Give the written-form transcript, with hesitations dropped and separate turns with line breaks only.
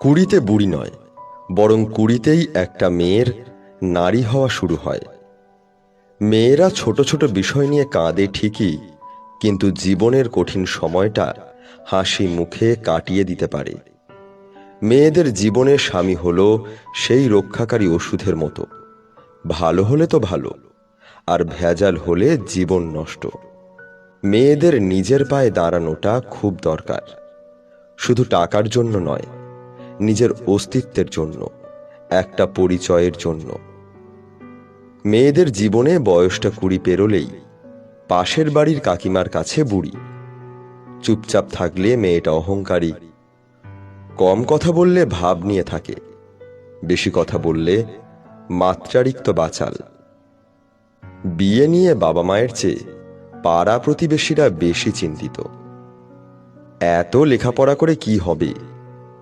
কুড়িতে বুড়ি নয়, বরং কুড়িতেই একটা মেয়ের নারী হওয়া শুরু হয়। মেয়েরা ছোট ছোট বিষয় নিয়ে কাঁদে ঠিকই, কিন্তু জীবনের কঠিন সময়টা হাসি মুখে কাটিয়ে দিতে পারে। মেয়েদের জীবনে স্বামী হলো সেই রক্ষাকারী ওষুধের মতো, ভালো হলে তো ভালো, আর ভেজাল হলে জীবন নষ্ট। মেয়েদের নিজের পায়ে দাঁড়ানোটা খুব দরকার, শুধু টাকার জন্য নয়, নিজের অস্তিত্বের জন্য, একটা পরিচয়ের জন্য। মেয়েদের জীবনে বয়সটা 20 পেরোলেই পাশের বাড়ির কাকিমার কাছে বুড়ি। চুপচাপ থাকলে মেয়েটা অহংকারী, কম কথা বললে ভাব নিয়ে থাকে, বেশি কথা বললে মাত্রারিক্ত বাচাল। বিয়ে নিয়ে বাবা মায়ের চেয়ে পাড়া প্রতিবেশীরা বেশি চিন্তিত। এত লেখাপড়া করে কি হবে,